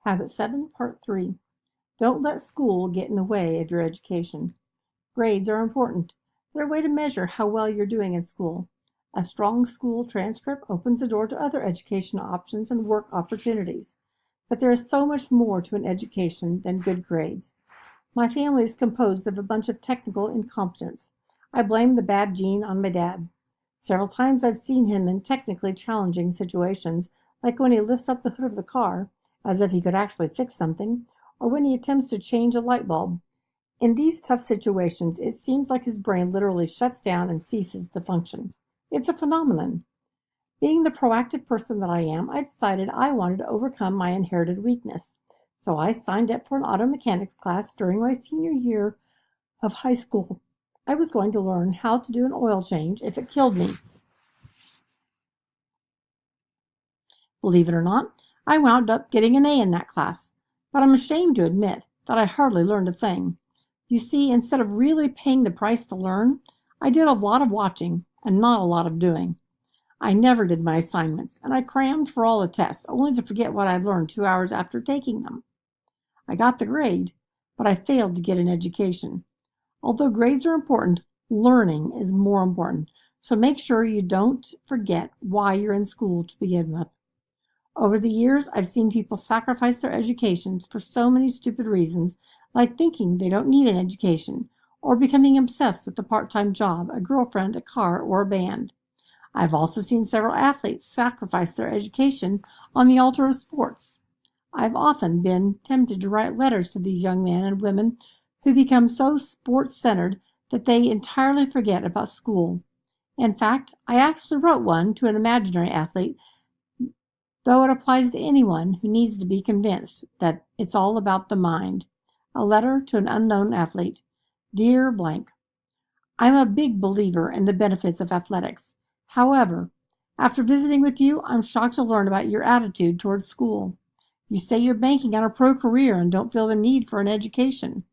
Habit 7, Part 3. Don't let school get in the way of your education. Grades are important. They're a way to measure how well you're doing in school. A strong school transcript opens the door to other educational options and work opportunities. But there is so much more to an education than good grades. My family is composed of a bunch of technical incompetents. I blame the bad gene on my dad. Several times I've seen him in technically challenging situations, like when he lifts up the hood of the car, as if he could actually fix something, or when he attempts to change a light bulb. In these tough situations, it seems like his brain literally shuts down and ceases to function. It's a phenomenon. Being the proactive person that I am, I decided I wanted to overcome my inherited weakness. So I signed up for an auto mechanics class during my senior year of high school. I was going to learn how to do an oil change if it killed me. Believe it or not, I wound up getting an A in that class, but I'm ashamed to admit that I hardly learned a thing. You see, instead of really paying the price to learn, I did a lot of watching and not a lot of doing. I never did my assignments, and I crammed for all the tests, only to forget what I'd learned 2 hours after taking them. I got the grade, but I failed to get an education. Although grades are important, learning is more important, so make sure you don't forget why you're in school to begin with. Over the years, I've seen people sacrifice their educations for so many stupid reasons, like thinking they don't need an education, or becoming obsessed with a part-time job, a girlfriend, a car, or a band. I've also seen several athletes sacrifice their education on the altar of sports. I've often been tempted to write letters to these young men and women who become so sports-centered that they entirely forget about school. In fact, I actually wrote one to an imaginary athlete, though it applies to anyone who needs to be convinced that it's all about the mind. A letter to an unknown athlete. Dear blank, I'm a big believer in the benefits of athletics. However, after visiting with you, I'm shocked to learn about your attitude towards school. You say you're banking on a pro career and don't feel the need for an education.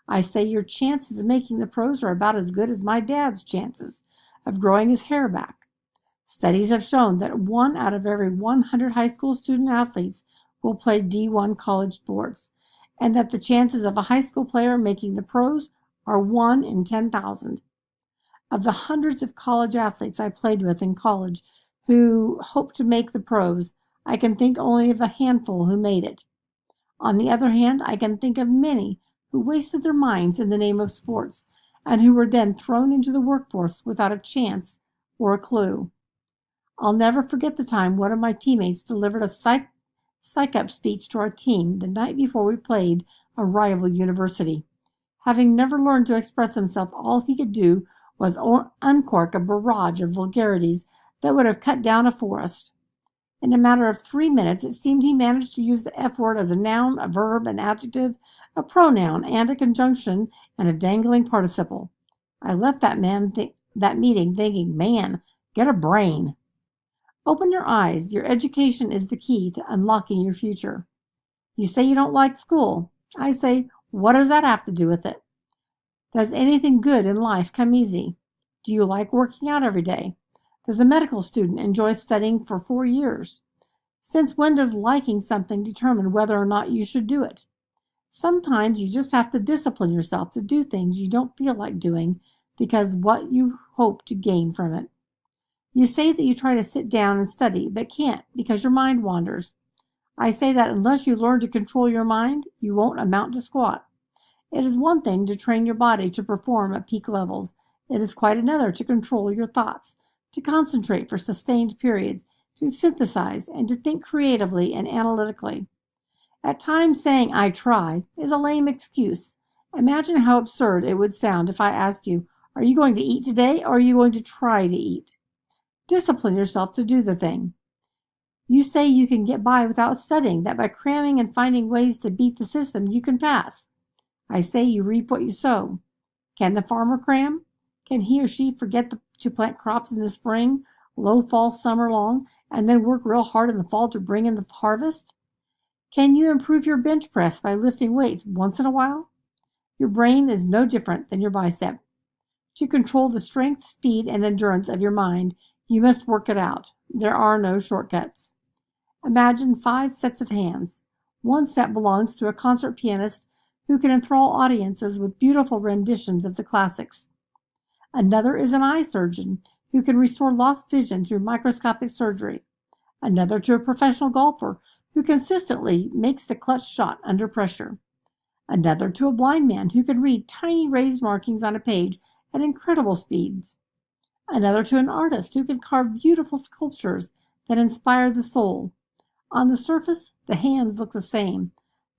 I say your chances of making the pros are about as good as my dad's chances of growing his hair back. Studies have shown that 1 out of every 100 high school student athletes will play D1 college sports, and that the chances of a high school player making the pros are 1 in 10,000. Of the hundreds of college athletes I played with in college who hoped to make the pros, I can think only of a handful who made it. On the other hand, I can think of many who wasted their minds in the name of sports and who were then thrown into the workforce without a chance or a clue. I'll never forget the time one of my teammates delivered a psych-up speech to our team the night before we played a rival university. Having never learned to express himself, all he could do was uncork a barrage of vulgarities that would have cut down a forest. In a matter of 3 minutes, it seemed he managed to use the F word as a noun, a verb, an adjective, a pronoun, and a conjunction, and a dangling participle. I left that meeting thinking, man, get a brain. Open your eyes. Your education is the key to unlocking your future. You say you don't like school. I say, what does that have to do with it? Does anything good in life come easy? Do you like working out every day? Does a medical student enjoy studying for 4 years? Since when does liking something determine whether or not you should do it? Sometimes you just have to discipline yourself to do things you don't feel like doing because what you hope to gain from it. You say that you try to sit down and study, but can't because your mind wanders. I say that unless you learn to control your mind, you won't amount to squat. It is one thing to train your body to perform at peak levels. It is quite another to control your thoughts, to concentrate for sustained periods, to synthesize, and to think creatively and analytically. At times saying, I try, is a lame excuse. Imagine how absurd it would sound if I asked you, are you going to eat today or are you going to try to eat? Discipline yourself to do the thing. You say you can get by without studying, that by cramming and finding ways to beat the system you can pass. I say you reap what you sow. Can the farmer cram? Can he or she forget to plant crops in the spring, low fall summer long, and then work real hard in the fall to bring in the harvest? Can you improve your bench press by lifting weights once in a while? Your brain is no different than your bicep. To control the strength, speed, and endurance of your mind, you must work it out. There are no shortcuts. Imagine 5 sets of hands. One set belongs to a concert pianist who can enthrall audiences with beautiful renditions of the classics. Another is an eye surgeon who can restore lost vision through microscopic surgery. Another to a professional golfer who consistently makes the clutch shot under pressure. Another to a blind man who can read tiny raised markings on a page at incredible speeds. Another to an artist who can carve beautiful sculptures that inspire the soul. On the surface, the hands look the same,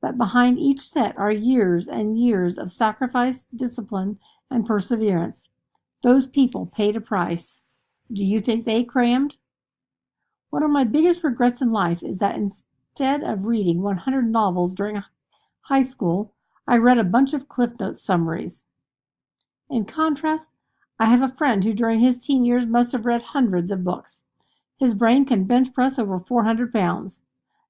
but behind each set are years and years of sacrifice, discipline, and perseverance. Those people paid a price. Do you think they crammed? One of my biggest regrets in life is that instead of reading 100 novels during high school, I read a bunch of Cliff Notes summaries. In contrast, I have a friend who during his teen years must have read hundreds of books. His brain can bench press over 400 pounds.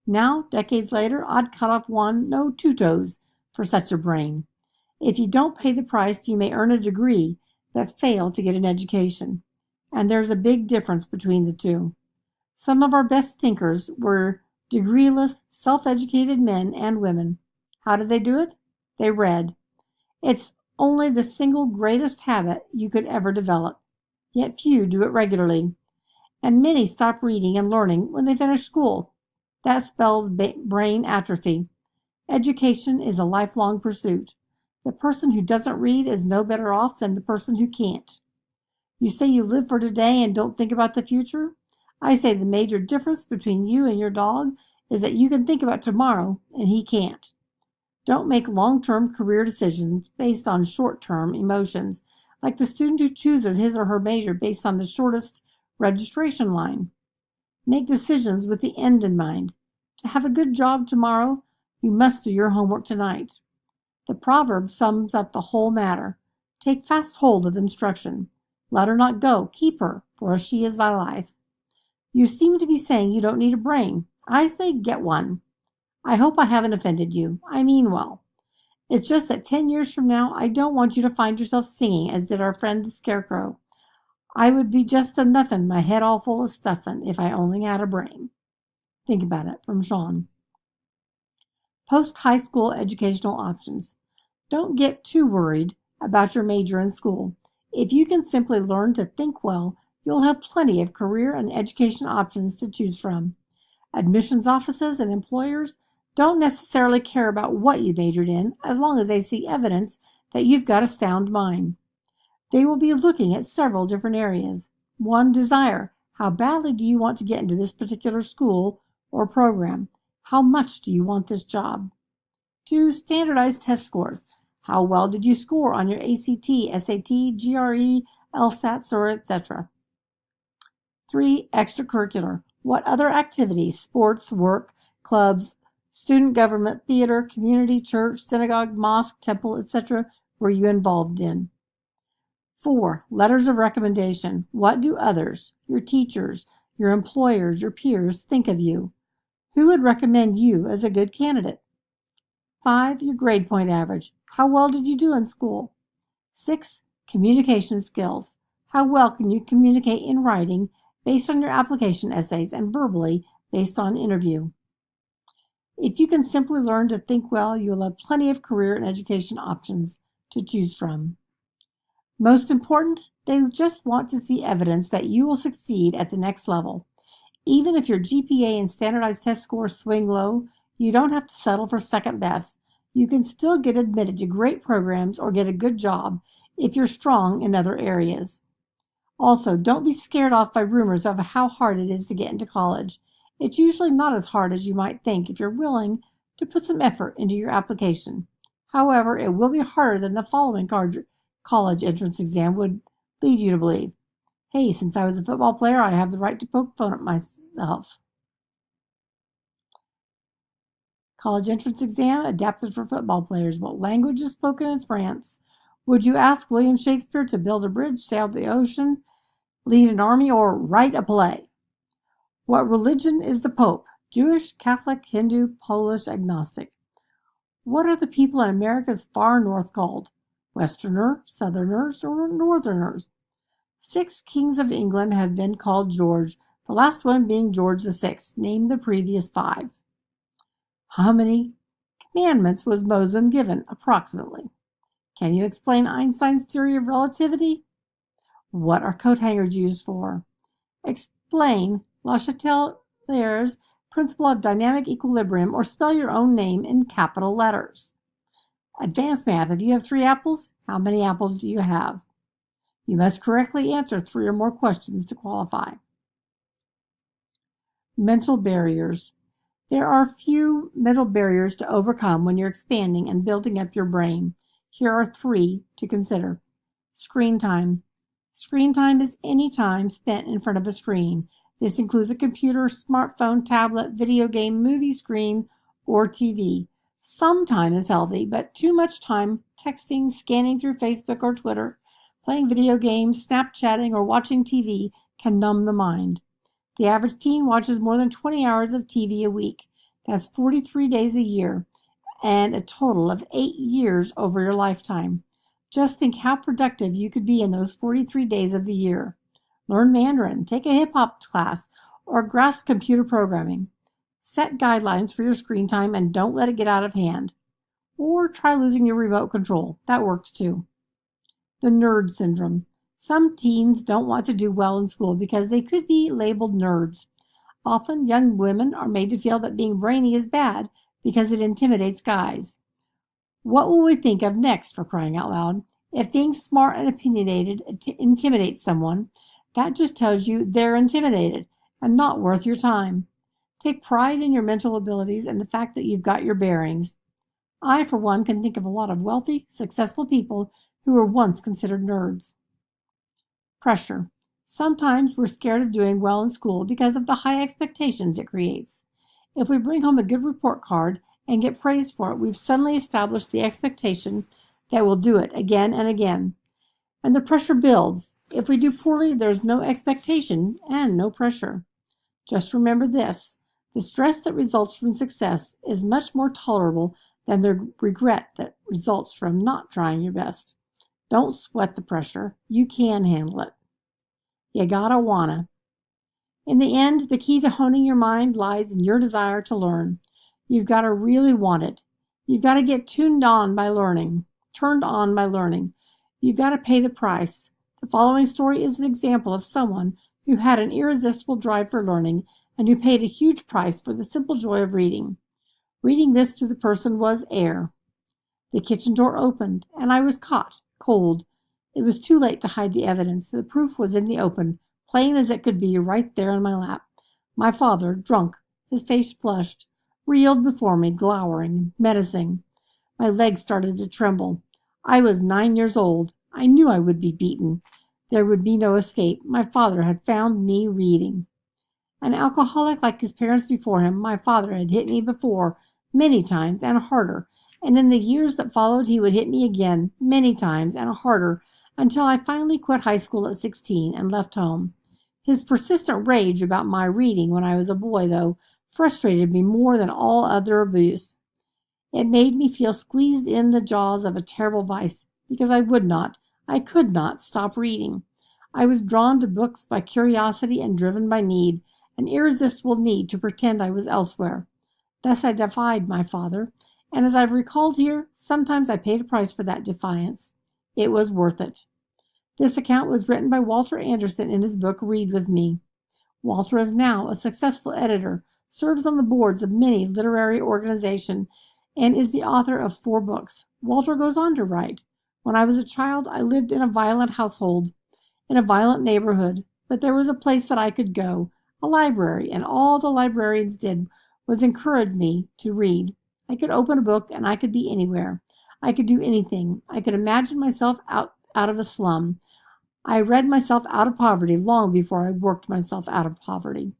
Now, decades later, I'd cut off one, no, 2 toes for such a brain. If you don't pay the price, you may earn a degree, but fail to get an education. And there's a big difference between the two. Some of our best thinkers were degreeless, self-educated men and women. How did they do it? They read. It's only the single greatest habit you could ever develop. Yet few do it regularly. And many stop reading and learning when they finish school. That spells brain atrophy. Education is a lifelong pursuit. The person who doesn't read is no better off than the person who can't. You say you live for today and don't think about the future? I say the major difference between you and your dog is that you can think about tomorrow and he can't. Don't make long-term career decisions based on short-term emotions, like the student who chooses his or her major based on the shortest registration line. Make decisions with the end in mind. To have a good job tomorrow, you must do your homework tonight. The proverb sums up the whole matter. Take fast hold of instruction. Let her not go. Keep her, for she is thy life. You seem to be saying you don't need a brain. I say get one. I hope I haven't offended you. I mean well. It's just that 10 years from now, I don't want you to find yourself singing as did our friend the Scarecrow. I would be just a nothing, my head all full of stuffing, if I only had a brain. Think about it, from Sean. Post-high school educational options. Don't get too worried about your major in school. If you can simply learn to think well, you'll have plenty of career and education options to choose from. Admissions offices and employers don't necessarily care about what you majored in as long as they see evidence that you've got a sound mind. They will be looking at several different areas. 1. Desire. How badly do you want to get into this particular school or program? How much do you want this job? 2. Standardized test scores. How well did you score on your ACT, SAT, GRE, LSATs, or etc.? 3. Extracurricular. What other activities, sports, work, clubs, student government, theater, community, church, synagogue, mosque, temple, etc. were you involved in? 4. Letters of recommendation. What do others, your teachers, your employers, your peers think of you? Who would recommend you as a good candidate? 5. Your grade point average. How well did you do in school? 6. Communication skills. How well can you communicate in writing based on your application essays and verbally based on interview? If you can simply learn to think well, you'll have plenty of career and education options to choose from. Most important, they just want to see evidence that you will succeed at the next level. Even if your GPA and standardized test scores swing low, you don't have to settle for second best. You can still get admitted to great programs or get a good job if you're strong in other areas. Also, don't be scared off by rumors of how hard it is to get into college. It's usually not as hard as you might think if you're willing to put some effort into your application. However, it will be harder than the following college entrance exam would lead you to believe. Hey, since I was a football player, I have the right to poke fun at myself. College entrance exam adapted for football players. What language is spoken in France? Would you ask William Shakespeare to build a bridge, sail the ocean, lead an army, or write a play? What religion is the Pope? Jewish, Catholic, Hindu, Polish, agnostic. What are the people in America's far north called? Westerner, Southerners, or Northerners? 6 kings of England have been called George, the last one being George VI. Name the previous 5. How many commandments was Moses given, approximately? Can you explain Einstein's theory of relativity? What are coat hangers used for? Explain Le Chatelier's principle of dynamic equilibrium, or spell your own name in capital letters. Advanced math. If you have 3 apples, how many apples do you have? You must correctly answer 3 or more questions to qualify. Mental barriers. There are few mental barriers to overcome when you're expanding and building up your brain. Here are 3 to consider. Screen time. Screen time is any time spent in front of a screen. This includes a computer, smartphone, tablet, video game, movie screen, or TV. Some time is healthy, but too much time texting, scanning through Facebook or Twitter, playing video games, Snapchatting, or watching TV can numb the mind. The average teen watches more than 20 hours of TV a week. That's 43 days a year, and a total of 8 years over your lifetime. Just think how productive you could be in those 43 days of the year. Learn Mandarin, take a hip-hop class, or grasp computer programming. Set guidelines for your screen time and don't let it get out of hand. Or try losing your remote control. That works too. The nerd syndrome. Some teens don't want to do well in school because they could be labeled nerds. Often, young women are made to feel that being brainy is bad because it intimidates guys. What will we think of next, for crying out loud? If being smart and opinionated intimidates someone, that just tells you they're intimidated and not worth your time. Take pride in your mental abilities and the fact that you've got your bearings. I, for one, can think of a lot of wealthy, successful people who were once considered nerds. Pressure. Sometimes we're scared of doing well in school because of the high expectations it creates. If we bring home a good report card and get praised for it, we've suddenly established the expectation that we'll do it again and again. And the pressure builds. If we do poorly, there's no expectation and no pressure. Just remember this: the stress that results from success is much more tolerable than the regret that results from not trying your best. Don't sweat the pressure. You can handle it. You gotta wanna. In the end, the key to honing your mind lies in your desire to learn. You've got to really want it. You've got to get turned on by learning. You've got to pay the price. The following story is an example of someone who had an irresistible drive for learning and who paid a huge price for the simple joy of reading. Reading this to the person was air. The kitchen door opened, and I was caught, cold. It was too late to hide the evidence. The proof was in the open, plain as it could be, right there in my lap. My father, drunk, his face flushed, reeled before me, glowering, menacing. My legs started to tremble. I was 9 years old. I knew I would be beaten. There would be no escape. My father had found me reading. An alcoholic like his parents before him, my father had hit me before, many times and harder, and in the years that followed he would hit me again, many times and harder, until I finally quit high school at 16 and left home. His persistent rage about my reading when I was a boy, though, frustrated me more than all other abuse. It made me feel squeezed in the jaws of a terrible vice, because I could not stop reading. I was drawn to books by curiosity and driven by need, an irresistible need to pretend I was elsewhere. Thus I defied my father, and as I've recalled here, sometimes I paid a price for that defiance. It was worth it. This account was written by Walter Anderson in his book Read With Me. Walter is now a successful editor, serves on the boards of many literary organizations, and is the author of 4 books. Walter goes on to write, "When I was a child, I lived in a violent household, in a violent neighborhood, but there was a place that I could go, a library, and all the librarians did was encourage me to read. I could open a book and I could be anywhere. I could do anything. I could imagine myself out of a slum. I read myself out of poverty long before I worked myself out of poverty."